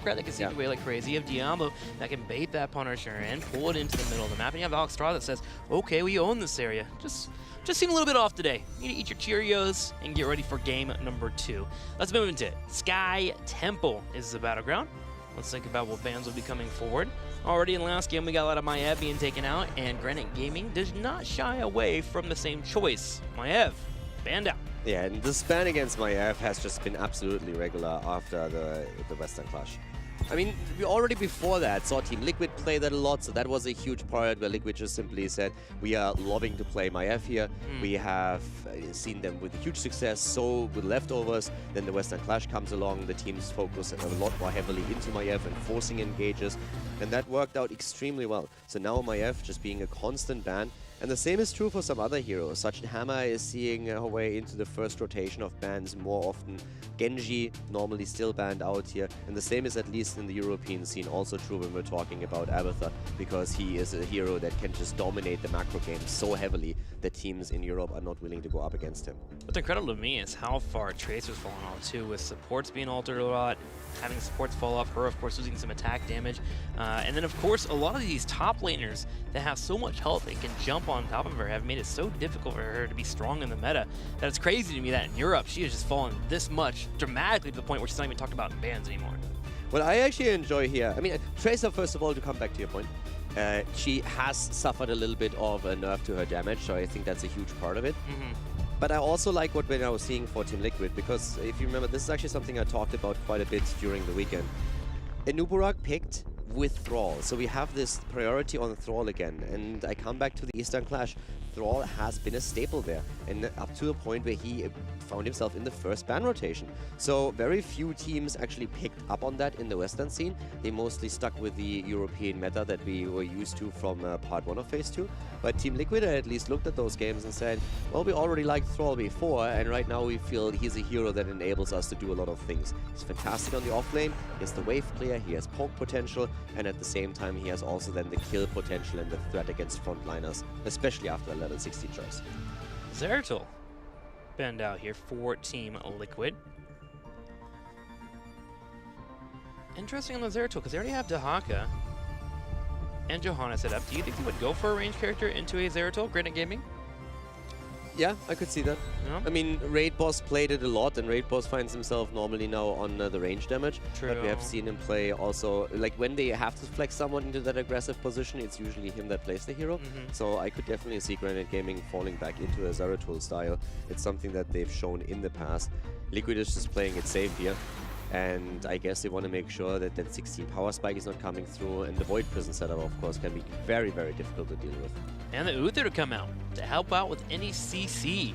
that can seem away like crazy. You have Diablo that can bait that Punisher and pull it into the middle of the map. And you have Alex Straw that says, okay, we own this area. Just seem a little bit off today. You need to eat your Cheerios and get ready for game number 2. Let's move into it. Sky Temple is the battleground. Let's think about what bands will be coming forward. Already in the last game, we got a lot of Maiev being taken out, and Granit Gaming does not shy away from the same choice. Maiev, banned out. Yeah, and this ban against Maiev has just been absolutely regular after the Western Clash. I mean, we already before that saw Team Liquid play that a lot, so that was a huge part where Liquid just simply said, we are loving to play Maiev here. We have seen them with huge success, so with leftovers, then the Western Clash comes along, the teams focus a lot more heavily into Maiev and forcing engages, and that worked out extremely well. So now Maiev just being a constant ban. And the same is true for some other heroes. Such Hammer is seeing her way into the first rotation of bans more often. Genji normally still banned out here. And the same is at least in the European scene also true when we're talking about Abathur, because he is a hero that can just dominate the macro game so heavily that teams in Europe are not willing to go up against him. What's incredible to me is how far Tracer's fallen off too, with supports being altered a lot, having supports fall off, her of course losing some attack damage, and then of course a lot of these top laners that have so much health and can jump on top of her have made it so difficult for her to be strong in the meta that it's crazy to me that in Europe she has just fallen this much dramatically to the point where she's not even talked about in bans anymore. What I actually enjoy here, I mean, Tracer, first of all, to come back to your point, she has suffered a little bit of a nerf to her damage, so I think that's a huge part of it. But I also like what we're now seeing for Team Liquid, because if you remember, this is actually something I talked about quite a bit during the weekend. Anubarak picked with Thrall, so we have this priority on Thrall again, and I come back to the Eastern Clash. Thrall has been a staple there, and up to the point where he found himself in the first ban rotation. So very few teams actually picked up on that in the Western scene. They mostly stuck with the European meta that we were used to from part 1 of Phase 2. But Team Liquid at least looked at those games and said, well, we already liked Thrall before, and right now we feel he's a hero that enables us to do a lot of things. He's fantastic on the offlane, he has the wave clear, he has poke potential, and at the same time he has also then the kill potential and the threat against frontliners, especially after a level 60 choice. Zeratul banned out here for Team Liquid. Interesting on the Zeratul, because they already have Dahaka and Johanna set up. Do you think they would go for a ranged character into a Zeratul, Granit Gaming? Yeah, I could see that. Yeah. I mean, Raid Boss played it a lot, and Raid Boss finds himself normally now on the range damage. True. But we have seen him play also, like when they have to flex someone into that aggressive position, it's usually him that plays the hero. So I could definitely see Granit Gaming falling back into a Zeratul style. It's something that they've shown in the past. Liquid is just playing it safe here. And I guess they want to make sure that that 16 power spike is not coming through, and the Void Prison setup, of course, can be very, very difficult to deal with. And the Uther to come out to help out with any CC.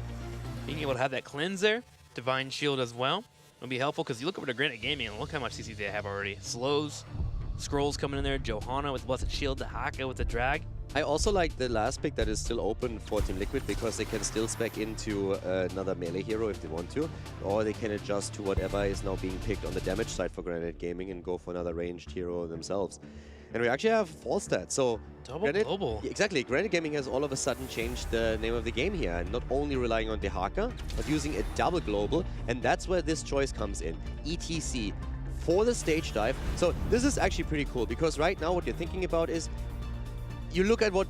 Being able to have that cleanse there, Divine Shield as well, will be helpful, because you look over to Granit Gaming and look how much CC they have already. Slows, Scrolls coming in there, Johanna with Blessed Shield, Dahaka with the drag. I also like the last pick that is still open for Team Liquid, because they can still spec into another melee hero if they want to, or they can adjust to whatever is now being picked on the damage side for Granit Gaming and go for another ranged hero themselves. And we actually have Falstad, so Double global. Exactly, Granit Gaming has all of a sudden changed the name of the game here, and not only relying on Dehaka, but using a double global, and that's where this choice comes in. ETC for the stage dive. So this is actually pretty cool, because right now what you're thinking about is you look at what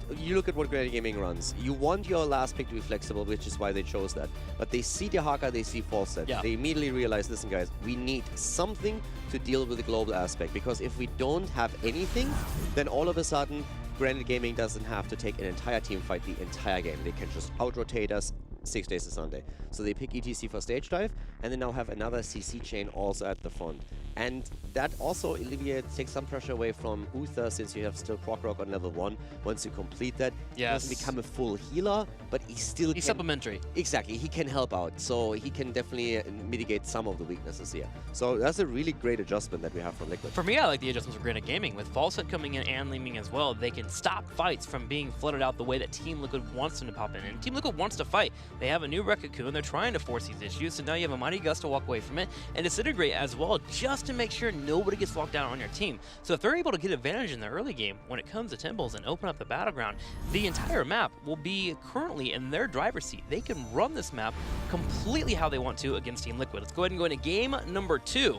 Granit Gaming runs. You want your last pick to be flexible, which is why they chose that. But they see Dehaka, they see Falstad. Yeah. They immediately realize, listen guys, we need something to deal with the global aspect, because if we don't have anything, then all of a sudden Granit Gaming doesn't have to take an entire team fight the entire game. They can just out-rotate us 6 days to Sunday. So they pick ETC for stage dive, and they now have another CC chain also at the front. And that also takes some pressure away from Uther, since you have still proc rock on level 1. Once you complete that, he doesn't become a full healer, but he's supplementary. Exactly, he can help out. So he can definitely mitigate some of the weaknesses here. So that's a really great adjustment that we have from Liquid. For me, I like the adjustments for Granit Gaming. With Falstad coming in and leaving as well, they can stop fights from being flooded out the way that Team Liquid wants them to pop in. And Team Liquid wants to fight. They have a new Rekkaku, and they're trying to force these issues, so now you have a Mighty Gust to walk away from it, and Disintegrate as well, just to make sure nobody gets locked down on your team. So if they're able to get advantage in the early game when it comes to temples and open up the battleground, the entire map will be currently in their driver's seat. They can run this map completely how they want to against Team Liquid. Let's go ahead and go into game number 2.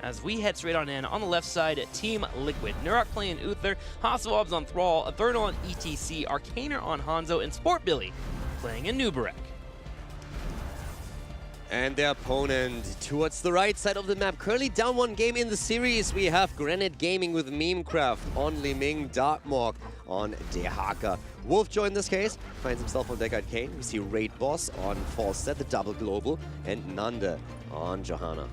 as we head straight on in. On the left side, Team Liquid. Nurok playing Uther, Hasselhoff's on Thrall, Athernal on ETC, Arcaner on Hanzo, and Sport Billy playing in Nubarek. And their opponent towards the right side of the map. Currently down one game in the series. We have Granit Gaming with Memecraft on Liming, Darkmorg on Dehaka. Wolfjoy in this case finds himself on Deckard Kane. We see Raid Boss on Falstead, the double global, and Nanda on Johanna.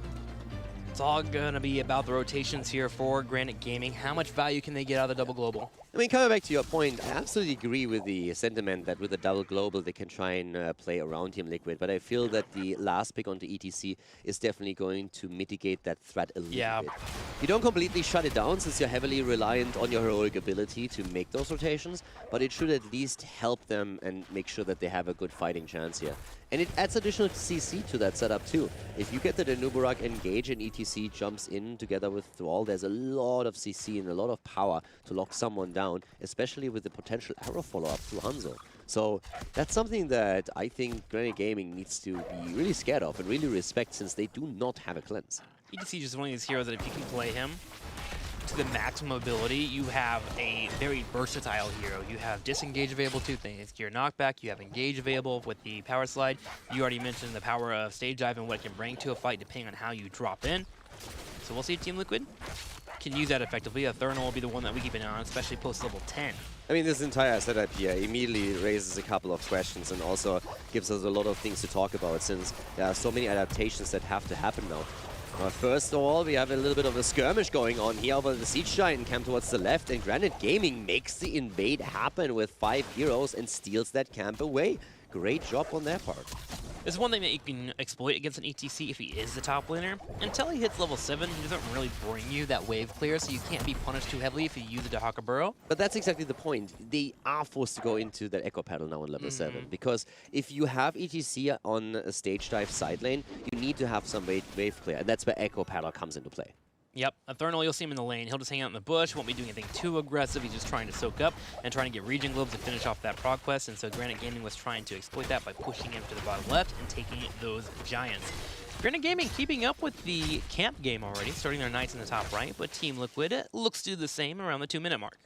It's all going to be about the rotations here for Granit Gaming. How much value can they get out of the double global? I mean, coming back to your point, I absolutely agree with the sentiment that with the double global, they can try and play around Team Liquid. But I feel that the last pick onto ETC is definitely going to mitigate that threat a little bit. You don't completely shut it down since you're heavily reliant on your heroic ability to make those rotations, but it should at least help them and make sure that they have a good fighting chance here. And it adds additional CC to that setup too. If you get the Nubarok engage and ETC jumps in together with Thrall, there's a lot of CC and a lot of power to lock someone down, especially with the potential arrow follow-up through Hanzo. So that's something that I think Granit Gaming needs to be really scared of and really respect, since they do not have a cleanse. ETC is just one of these heroes that if you can play him to the maximum ability, you have a very versatile hero. You have disengage available too, thanks to your knockback. You have engage available with the power slide. You already mentioned the power of stage dive and what it can bring to a fight depending on how you drop in. So we'll see if Team Liquid can use that effectively. Athernal will be the one that we keep an eye on, especially post level 10. I mean, this entire setup here immediately raises a couple of questions and also gives us a lot of things to talk about, since there are so many adaptations that have to happen now. First of all, we have a little bit of a skirmish going on here over the Siege Giant camp towards the left, and Granit Gaming makes the invade happen with 5 heroes and steals that camp away. Great job on their part. There's one thing that you can exploit against an ETC if he is the top laner. Until he hits level 7, he doesn't really bring you that wave clear, so you can't be punished too heavily if you use a Dehaka Burrow. But that's exactly the point. They are forced to go into that Echo Paddle now on level 7, because if you have ETC on a stage dive side lane, you need to have some wave clear, and that's where Echo Paddle comes into play. Yep, Athernal, you'll see him in the lane. He'll just hang out in the bush, won't be doing anything too aggressive. He's just trying to soak up and trying to get region globes and finish off that prog quest. And so Granit Gaming was trying to exploit that by pushing him to the bottom left and taking those giants. Granit Gaming keeping up with the camp game already, starting their knights in the top right, but Team Liquid looks to do the same around the 2-minute mark.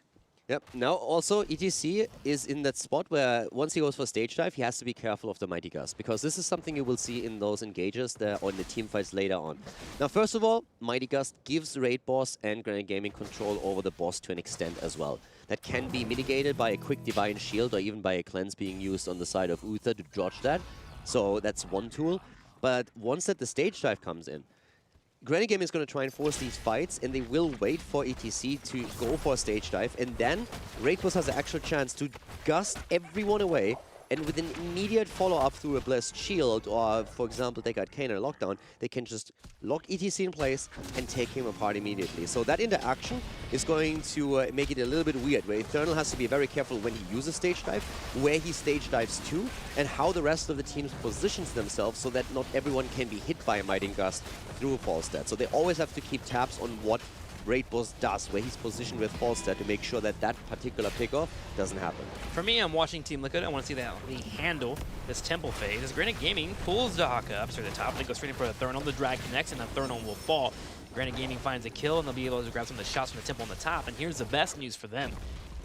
Yep, now also ETC is in that spot where once he goes for stage dive, he has to be careful of the Mighty Gust, because this is something you will see in those engages there on the team fights later on. Now, first of all, Mighty Gust gives Raid Boss and Granit Gaming control over the boss to an extent as well. That can be mitigated by a quick Divine Shield or even by a cleanse being used on the side of Uther to dodge that. So that's one tool. But once that the stage dive comes in, Granit Gaming is going to try and force these fights, and they will wait for ETC to go for a stage dive, and then Raid Boss has the actual chance to gust everyone away, and with an immediate follow-up through a Blessed Shield, or for example, Deckard Kane or Lockdown, they can just lock ETC in place and take him apart immediately. So that interaction is going to make it a little bit weird, where Eternal has to be very careful when he uses stage dive, where he stage dives to, and how the rest of the team positions themselves so that not everyone can be hit by a Mighty Gust through a Falstad. So they always have to keep tabs on what Raid Boss does, where he's positioned with Falstad, to make sure that that particular pickoff doesn't happen. For me, I'm watching Team Liquid. I want to see that they handle this temple phase. As Granit Gaming pulls Dehaka up to the top, they go straight in for Athernal. The drag connects, and Athernal will fall. Granit Gaming finds a kill, and they'll be able to grab some of the shots from the temple on the top. And here's the best news for them.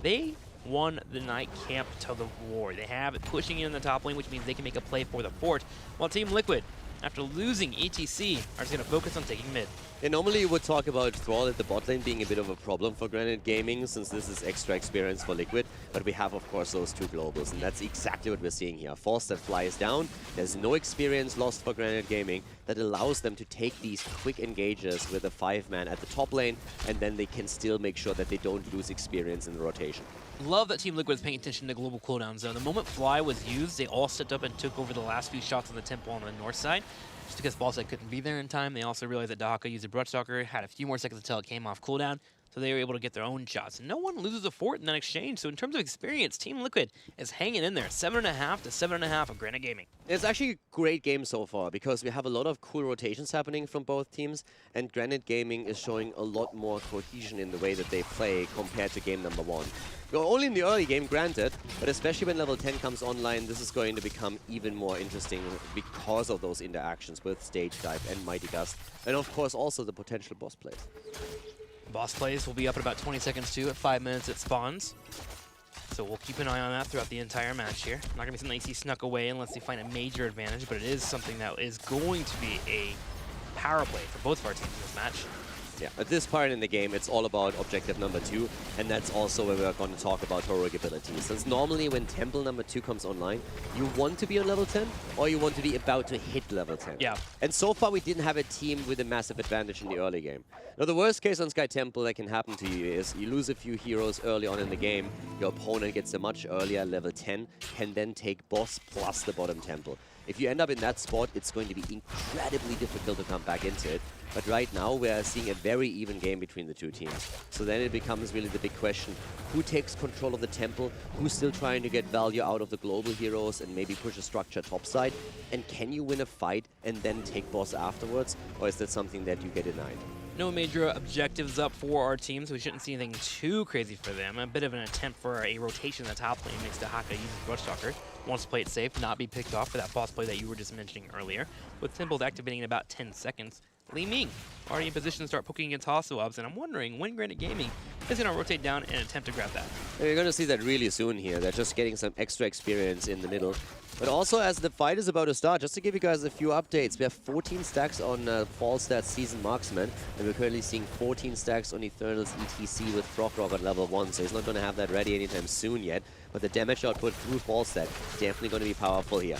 They won the night camp tug of war. They have it pushing in the top lane, which means they can make a play for the fort, while Team Liquid, after losing ETC, are just going to focus on taking mid. Yeah, normally you would talk about Thrall at the bot lane being a bit of a problem for Granit Gaming, since this is extra experience for Liquid, but we have, of course, those 2 globals, and that's exactly what we're seeing here. Falstad flies down, there's no experience lost for Granit Gaming. That allows them to take these quick engages with a 5-man at the top lane, and then they can still make sure that they don't lose experience in the rotation. Love that Team Liquid is paying attention to global cooldown zone. The moment Fly was used, they all stepped up and took over the last few shots on the temple on the north side. Just because Falstad couldn't be there in time, they also realized that Dehaka used a Brushstalker, had a few more seconds until it came off cooldown, so they were able to get their own shots. And no one loses a fort in that exchange, so in terms of experience, Team Liquid is hanging in there. 7.5 to 7.5 of Granit Gaming. It's actually a great game so far, because we have a lot of cool rotations happening from both teams, and Granit Gaming is showing a lot more cohesion in the way that they play compared to game number 1. We're only in the early game, granted, but especially when level 10 comes online, this is going to become even more interesting, because because of those interactions with Stage Dive and Mighty Gust, and of course also the potential boss plays. Boss plays will be up in about 20 seconds too. At 5 minutes it spawns. So we'll keep an eye on that throughout the entire match here. Not going to be something you see snuck away unless they find a major advantage, but it is something that is going to be a power play for both of our teams in this match. Yeah, at this part in the game, it's all about objective number 2, and that's also where we're going to talk about heroic abilities. Since normally when Temple number 2 comes online, you want to be on level 10, or you want to be about to hit level 10. Yeah. And so far, we didn't have a team with a massive advantage in the early game. Now, the worst case on Sky Temple that can happen to you is you lose a few heroes early on in the game, your opponent gets a much earlier level 10, can then take boss plus the bottom temple. If you end up in that spot, it's going to be incredibly difficult to come back into it. But right now, we're seeing a very even game between the two teams. So then it becomes really the big question, who takes control of the temple, who's still trying to get value out of the global heroes and maybe push a structure topside, and can you win a fight and then take boss afterwards, or is that something that you get denied? No major objectives up for our team, so we shouldn't see anything too crazy for them. A bit of an attempt for a rotation in the top lane next to Haka uses Rush Stalker. Wants to play it safe, not be picked off for that boss play that you were just mentioning earlier. With Temples activating in about 10 seconds, Li Ming already in position to start poking against Hostile, and I'm wondering when Granit Gaming is going to rotate down and attempt to grab that. You're going to see that really soon here. They're just getting some extra experience in the middle. But also, as the fight is about to start, just to give you guys a few updates, we have 14 stacks on Falstad's Season Marksman, and we're currently seeing 14 stacks on Eternal's ETC with Frog at level 1, so he's not going to have that ready anytime soon yet. But the damage output through Falstad definitely going to be powerful here.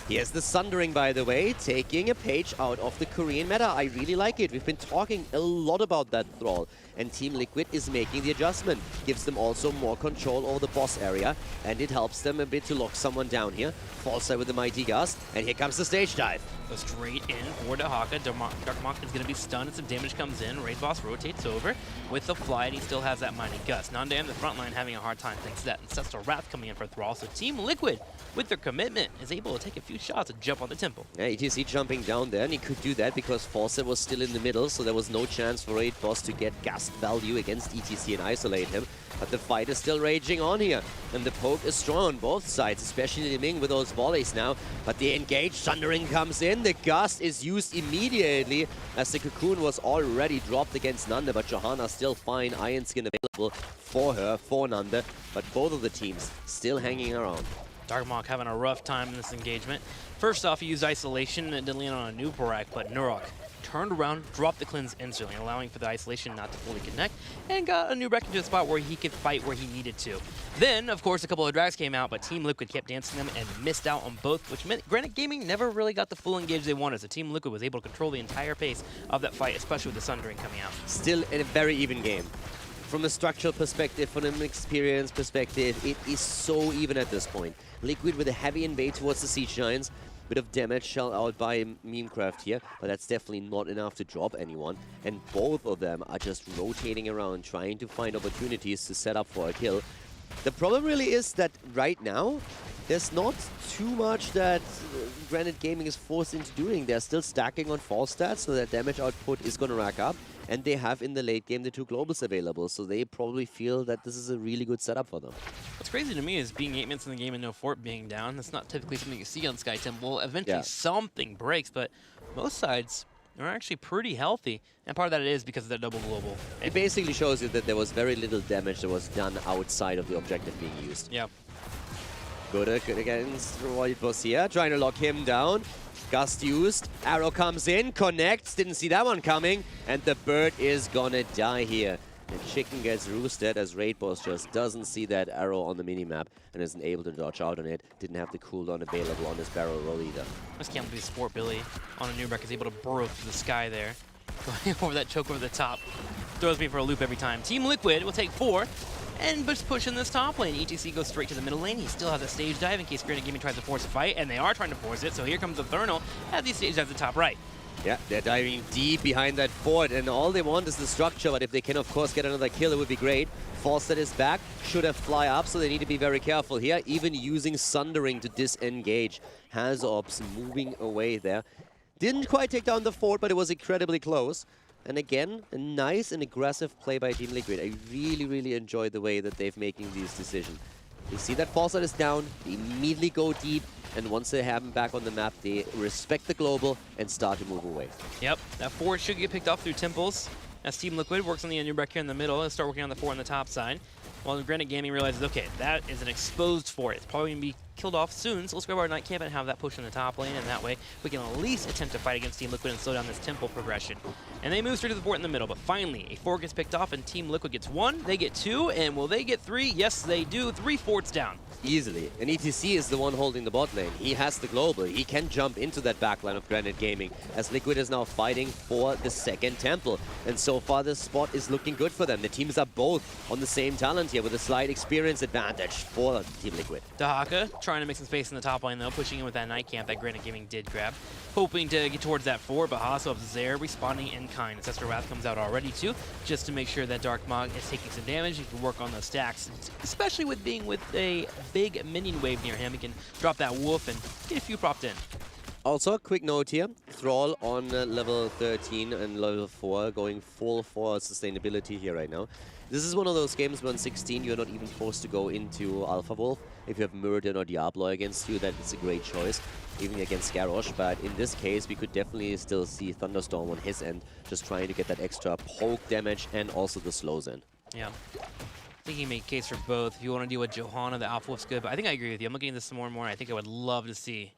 Here's the Sundering, by the way, taking a page out of the Korean meta. I really like it. We've been talking a lot about that Thrall, and Team Liquid is making the adjustment. Gives them also more control over the boss area, and it helps them a bit to lock someone down here. Falstad with the Mighty Gust, and here comes the Stage Dive. Go straight in for Dahaka. Darkmonk is going to be stunned as some damage comes in. Raid Boss rotates over with the fly, and he still has that Mighty Gust. Nanda in the front line having a hard time thanks to that, and Cestal Wrath coming in for Thrall. So Team Liquid, with their commitment, is able to take a few shots and jump on the temple. Yeah, ETC jumping down there, and he could do that because Falstad was still in the middle, so there was no chance for Raid Boss to get Gust value against ETC and isolate him. But the fight is still raging on here, and the poke is strong on both sides, especially Li Ming with those volleys now. But the engaged Sundering comes in, the Gust is used immediately as the Cocoon was already dropped against Nanda, but Johanna still fine, Iron Skin available for her, for Nanda, but both of the teams still hanging around. Darkmonk having a rough time in this engagement. First off, he used Isolation and didn't land on a new Barak, but Nurok turned around, dropped the cleanse instantly, allowing for the Isolation not to fully connect, and got a new Barak into a spot where he could fight where he needed to. Then, of course, a couple of drags came out, but Team Liquid kept dancing them and missed out on both, which meant Granit Gaming never really got the full engage they wanted, so Team Liquid was able to control the entire pace of that fight, especially with the Sundering coming out. Still in a very even game. From a structural perspective, from an experience perspective, it is so even at this point. Liquid with a heavy invade towards the Siege Giants. Bit of damage shelled out by Memecraft here, but that's definitely not enough to drop anyone. And both of them are just rotating around, trying to find opportunities to set up for a kill. The problem really is that right now, there's not too much that Granit Gaming is forced into doing. They're still stacking on Falstad, so their damage output is going to rack up. And they have in the late game the two globals available, so they probably feel that this is a really good setup for them. What's crazy to me is being 8 minutes in the game and no fort being down. That's not typically something you see on Sky Temple. Eventually something breaks, but most sides are actually pretty healthy. And part of that is because of that double global. It basically shows you that there was very little damage that was done outside of the objective being used. Yeah. Good against Royd was here, trying to lock him down. Gust used, arrow comes in, connects, didn't see that one coming, and the bird is gonna die here. And Chicken gets roosted as Raid Boss just doesn't see that arrow on the minimap and isn't able to dodge out on it. Didn't have the cooldown available on his barrel roll either. I just can't believe Sport Billy on a new wreck is able to burrow through the sky there. Going over that choke over the top. Throws me for a loop every time. Team Liquid will take 4. And just pushing this top lane. ETC goes straight to the middle lane. He still has a stage dive in case Granit Gaming tries to force a fight, and they are trying to force it. So here comes the Thurnal as he stage dives the top right. Yeah, they're diving deep behind that fort, and all they want is the structure, but if they can, of course, get another kill, it would be great. Falstad is back, should have fly up, so they need to be very careful here, even using Sundering to disengage. Has Ops moving away there. Didn't quite take down the fort, but it was incredibly close. And again, a nice and aggressive play by Team Liquid. I really, really enjoy the way that they're making these decisions. They see that Falstad is down, they immediately go deep, and once they have him back on the map, they respect the global and start to move away. Yep, that 4 should get picked off through temples. As Team Liquid works on the ender back here in the middle and start working on the 4 on the top side. While Granit Gaming realizes, okay, that is an exposed 4. It's probably going to be killed off soon, so let's grab our Night Camp and have that push in the top lane, and that way we can at least attempt to fight against Team Liquid and slow down this temple progression. And they move straight to the fort in the middle, but finally, a 4 gets picked off, and Team Liquid gets 1, they get 2, and will they get 3? Yes, they do. 3 forts down. Easily. And ETC is the one holding the bot lane. He has the global. He can jump into that backline of Granit Gaming, as Liquid is now fighting for the second temple. And so far, the spot is looking good for them. The teams are both on the same talent here with a slight experience advantage for Team Liquid. Dahaka trying to make some space in the top lane, though, pushing in with that Night Camp that Granit Gaming did grab. Hoping to get towards that 4, but Hasso up there responding in kind. Ancestor Wrath comes out already, too, just to make sure that Dark Mog is taking some damage. He can work on those stacks, especially with being with a big minion wave near him. He can drop that wolf and get a few propped in. Also, a quick note here. Thrall on level 13 and level 4 going full for sustainability here right now. This is one of those games where on 16 you're not even forced to go into Alpha Wolf. If you have Muradin or Diablo against you, that is a great choice, even against Garrosh. But in this case, we could definitely still see Thunderstorm on his end, just trying to get that extra poke damage and also the slows in. Yeah. I think you can make a case for both. If you want to deal with Johanna, the Alpha Wolf's good, but I think I agree with you. I'm looking at this some more and more, and I think I would love to see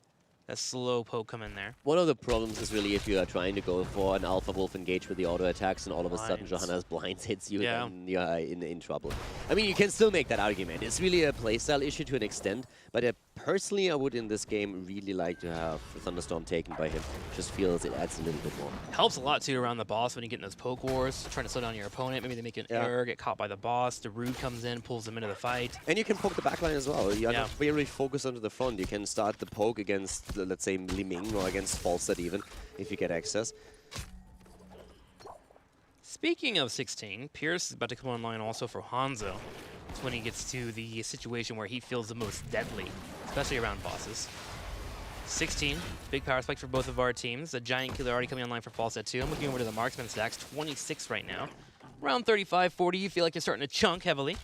that slow poke come in there. One of the problems is really if you are trying to go for an Alpha Wolf engage with the auto attacks and all of a sudden Johanna's blinds hits you, then you're in trouble. I mean, you can still make that argument. It's really a playstyle issue to an extent, but personally I would in this game really like to have Thunderstorm taken by him. Just feels it adds a little bit more. Helps a lot too around the boss when you get in those poke wars, trying to slow down your opponent. Maybe they make an error, get caught by the boss, the Rude comes in, pulls them into the fight. And you can poke the backline as well. You're not very focused onto the front. You can start the poke against, let's say, Li Ming or against Falstad even, if you get access. Speaking of 16, Pierce is about to come online also for Hanzo. It's when he gets to the situation where he feels the most deadly, especially around bosses. 16, big power spike for both of our teams. A giant killer already coming online for Falstad too. I'm looking over to the marksman stacks, 26 right now. Around 35, 40, you feel like you're starting to chunk heavily.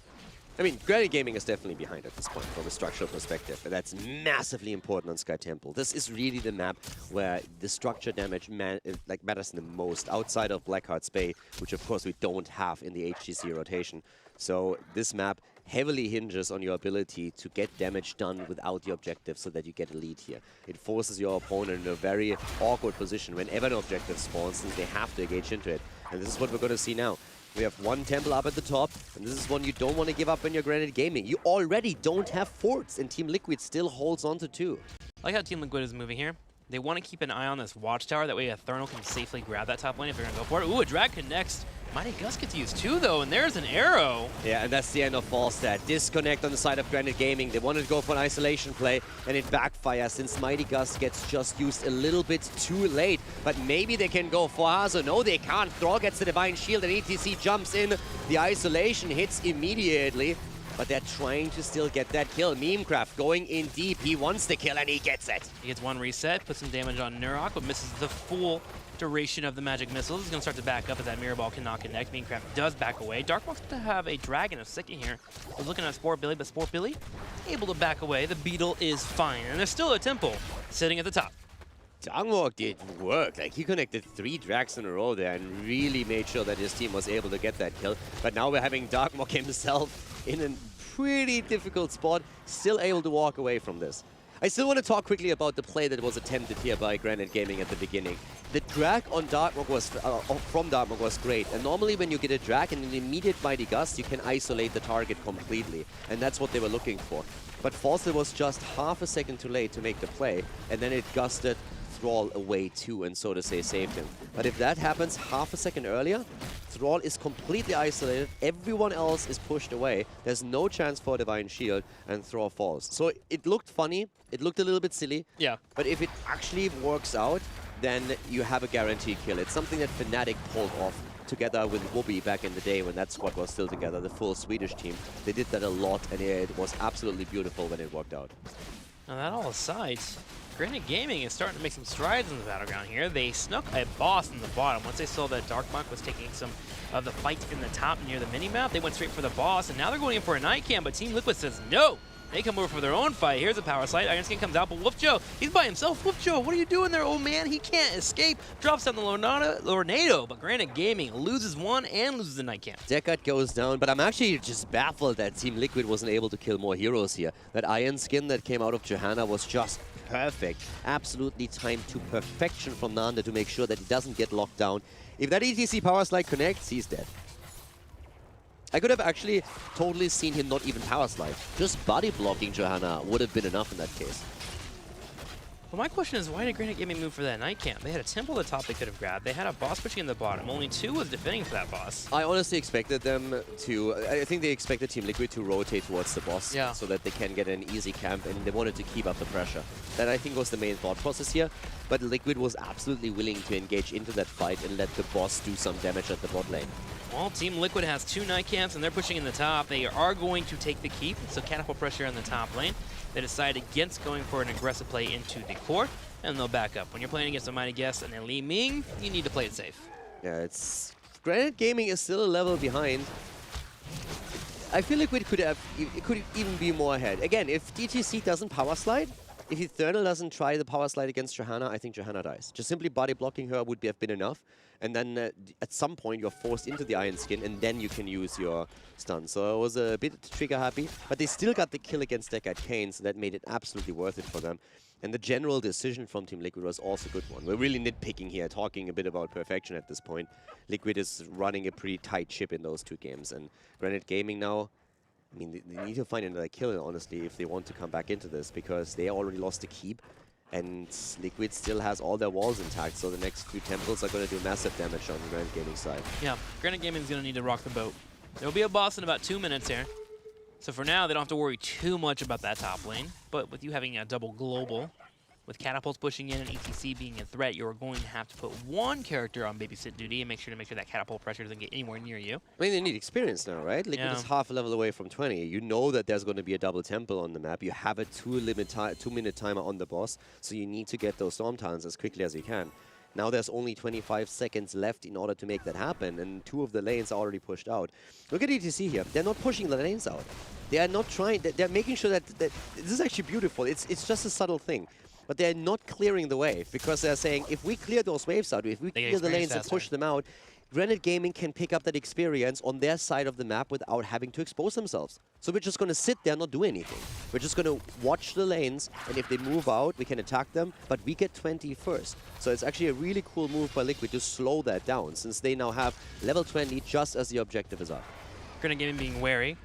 I mean, Granit Gaming is definitely behind at this point from a structural perspective, and that's massively important on Sky Temple. This is really the map where the structure damage matters the most outside of Blackheart's Bay, which of course we don't have in the HGC rotation. So this map heavily hinges on your ability to get damage done without the objective so that you get a lead here. It forces your opponent in a very awkward position whenever an objective spawns, since they have to engage into it. And this is what we're going to see now. We have one temple up at the top, and this is one you don't want to give up when you're Granit Gaming. You already don't have forts, and Team Liquid still holds on to 2. I like how Team Liquid is moving here. They want to keep an eye on this watchtower, that way a Thurnal can safely grab that top lane if they're going to go for it. Ooh, a drag connects. Mighty Gus gets used too, though, and there's an arrow. Yeah, and that's the end of Falstad. Disconnect on the side of Granit Gaming. They wanted to go for an isolation play, and it backfires since Mighty Gus gets just used a little bit too late. But maybe they can go for Hazo. No, they can't. Thrall gets the Divine Shield, and ETC jumps in. The isolation hits immediately, but they're trying to still get that kill. Memecraft going in deep. He wants the kill, and he gets it. He gets one reset, puts some damage on Nurok, but misses the full duration of the magic missiles. He's going to start to back up as that mirror ball cannot connect. Memecraft does back away. Dark wants to have a dragon a second here. We're looking at Sport Billy, but Sport Billy able to back away. The beetle is fine, and there's still a temple sitting at the top. Darkwalk did work. Like, he connected 3 drags in a row there and really made sure that his team was able to get that kill. But now we're having Darkwalk himself in a pretty difficult spot, still able to walk away from this. I still want to talk quickly about the play that was attempted here by Granit Gaming at the beginning. The drag on Darkmog was from Darkmog was great, and normally when you get a drag and an immediate Mighty Gust, you can isolate the target completely, and that's what they were looking for. But Falstad was just half a second too late to make the play, and then it gusted Thrall away too, and so to say saved him. But if that happens half a second earlier, Thrall is completely isolated, everyone else is pushed away, there's no chance for a Divine Shield, and Thrall falls. So it looked funny, it looked a little bit silly, but if it actually works out, then you have a guaranteed kill. It's something that Fnatic pulled off together with Wobby back in the day when that squad was still together, the full Swedish team. They did that a lot, and it was absolutely beautiful when it worked out. Now that all aside, Granit Gaming is starting to make some strides in the battleground here. They snuck a boss in the bottom. Once they saw that Darkmonk was taking some of the fight in the top near the minimap, they went straight for the boss, and now they're going in for a night camp, but Team Liquid says no. They come over for their own fight. Here's a power slide. Iron Skin comes out, but Wolf Joe, he's by himself. Wolf Joe, what are you doing there, old man? He can't escape. Drops down the Lornado, but Granit Gaming loses one and loses the Night Camp. Deckard goes down, but I'm actually just baffled that Team Liquid wasn't able to kill more heroes here. That Iron Skin that came out of Johanna was just perfect. Absolutely timed to perfection from Nanda to make sure that he doesn't get locked down. If that ETC power slide connects, he's dead. I could have actually totally seen him not even power slide. Just body blocking Johanna would have been enough in that case. Well, my question is, why did Granit Gaming move for that Night Camp? They had a temple at the top they could have grabbed. They had a boss pushing in the bottom. Only 2 was defending for that boss. I honestly expected them to... I think they expected Team Liquid to rotate towards the boss so that they can get an easy camp, and they wanted to keep up the pressure. That, I think, was the main thought process here. But Liquid was absolutely willing to engage into that fight and let the boss do some damage at the bot lane. Well, Team Liquid has 2 Night Camps, and they're pushing in the top. They are going to take the keep, so catapult pressure in the top lane. They decide against going for an aggressive play into the core, and they'll back up. When you're playing against a Mighty Guest and a Li Ming, you need to play it safe. Yeah, it's... Granit Gaming is still a level behind. I feel like it could even be more ahead. Again, if DTC doesn't power slide, if Eternal doesn't try the power slide against Johanna, I think Johanna dies. Just simply body blocking her would have been enough. And then at some point you're forced into the Iron Skin, and then you can use your stun. So it was a bit trigger happy, but they still got the kill against Deckard Cain, so that made it absolutely worth it for them. And the general decision from Team Liquid was also a good one. We're really nitpicking here, talking a bit about perfection at this point. Liquid is running a pretty tight ship in those 2 games, and Granit Gaming now, I mean, they need to find another kill, honestly, if they want to come back into this, because they already lost the keep. And Liquid still has all their walls intact, so the next 2 temples are going to do massive damage on the Granit Gaming side. Yeah, Granit Gaming is going to need to rock the boat. There'll be a boss in about 2 minutes here. So for now, they don't have to worry too much about that top lane. But with you having a double global, with catapults pushing in and ETC being a threat, you're going to have to put 1 character on babysit duty and make sure that catapult pressure doesn't get anywhere near you. I mean, they need experience now, right? Liquid is half a level away from 20. You know that there's going to be a double temple on the map. You have a 2-minute timer on the boss, so you need to get those Storm Talons as quickly as you can. Now there's only 25 seconds left in order to make that happen, and 2 of the lanes are already pushed out. Look at ETC here. They're not pushing the lanes out. They are not trying... They're making sure that this is actually beautiful. It's just a subtle thing. But they're not clearing the wave, because they're saying, if we clear those waves out, if we clear the lanes and push them out, Granit Gaming can pick up that experience on their side of the map without having to expose themselves. So we're just going to sit there and not do anything. We're just going to watch the lanes, and if they move out, we can attack them, but we get 20 first. So it's actually a really cool move by Liquid to slow that down, since they now have level 20 just as the objective is up. Granit Gaming being wary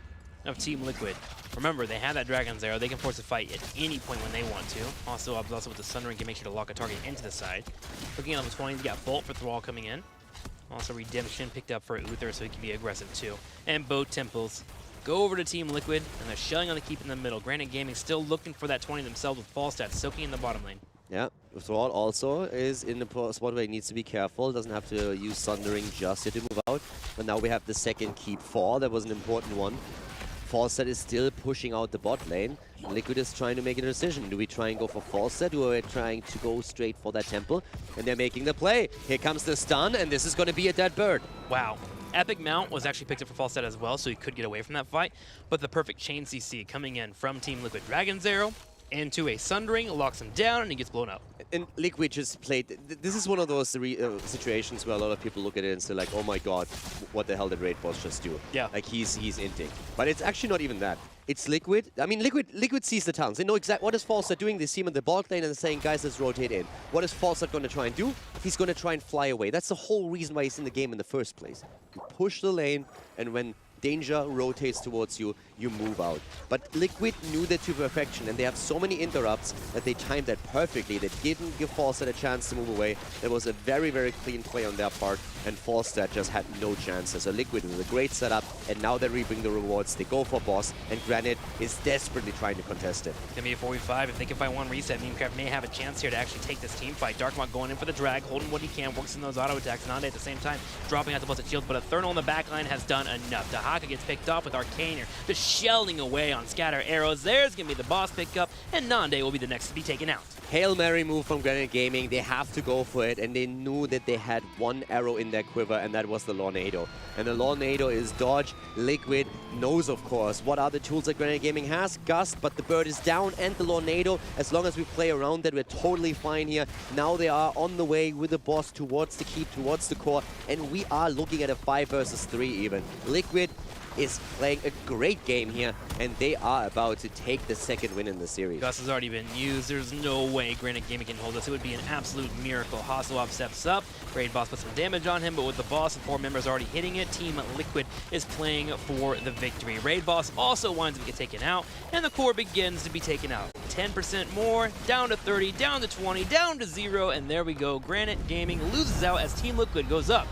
of Team Liquid. Remember, they have that Dragon's Arrow. They can force a fight at any point when they want to. Also with the Sun Ring, can make sure to lock a target into the side. Looking at level 20, you got Bolt for Thrall coming in. Also Redemption picked up for Uther, so he can be aggressive too. And both temples go over to Team Liquid, and they're shelling on the keep in the middle. Granit Gaming still looking for that 20 themselves with Falstad soaking in the bottom lane. Yeah, Thrall also is in the spot where he needs to be careful. Doesn't have to use Sundering just here to move out. But now we have the second keep 4. That was an important one. Falstad is still pushing out the bot lane. Liquid is trying to make a decision. Do we try and go for Falstad, or are we trying to go straight for that temple? And they're making the play. Here comes the stun, and this is going to be a dead bird. Wow. Epic Mount was actually picked up for Falstad as well, so he could get away from that fight. But the perfect chain CC coming in from Team Liquid. Dragon's Arrow into a Sundering, locks him down, and he gets blown up. And Liquid just played... This is one of those situations where a lot of people look at it and say, like, oh my god, what the hell did Raid Boss just do? Yeah. Like, he's inting. But it's actually not even that. It's Liquid. I mean, Liquid sees the talents. They know exactly what is Falstad doing. They see him in the bot lane and saying, guys, let's rotate in. What is Falstad going to try and do? He's going to try and fly away. That's the whole reason why he's in the game in the first place. You push the lane, and when danger rotates towards you, you move out. But Liquid knew that to perfection, and they have so many interrupts that they timed that perfectly. They didn't give Falstad a chance to move away. There was a very, very clean play on their part, and Falstad just had no chances. So Liquid was a great setup, and now they're reaping the rewards. They go for boss, and Granit is desperately trying to contest it. It's going to be a 4v5. If they can find one reset, Memecraft may have a chance here to actually take this team fight. Darkmont going in for the drag, holding what he can, works in those auto attacks. Nande at the same time, dropping out the busted shields, but a Thermal in the backline has done enough. Dahaka gets picked off with Arcane here, just shelling away on scatter arrows. There's going to be the boss pickup, and Nande will be the next to be taken out. Hail Mary move from Granit Gaming. They have to go for it, and they knew that they had one arrow in their quiver, and that was the Lornado. And the Lornado is dodge. Liquid knows, of course, what are the tools that Granit Gaming has. Gust, but the bird is down, and the Lornado. As long as we play around that, we're totally fine here. Now they are on the way with the boss towards the keep, towards the core, and we are looking at a 5 versus 3 even. Liquid is playing a great game here, and they are about to take the second win in the series. Gust has already been used. There's no way Granit Gaming can hold this. It would be an absolute miracle. Hasselhoff steps up. Raid Boss puts some damage on him, but with the boss and 4 members already hitting it, Team Liquid is playing for the victory. Raid Boss also winds up getting taken out, and the core begins to be taken out. 10% more, down to 30, down to 20, down to 0, and there we go. Granit Gaming loses out as Team Liquid goes up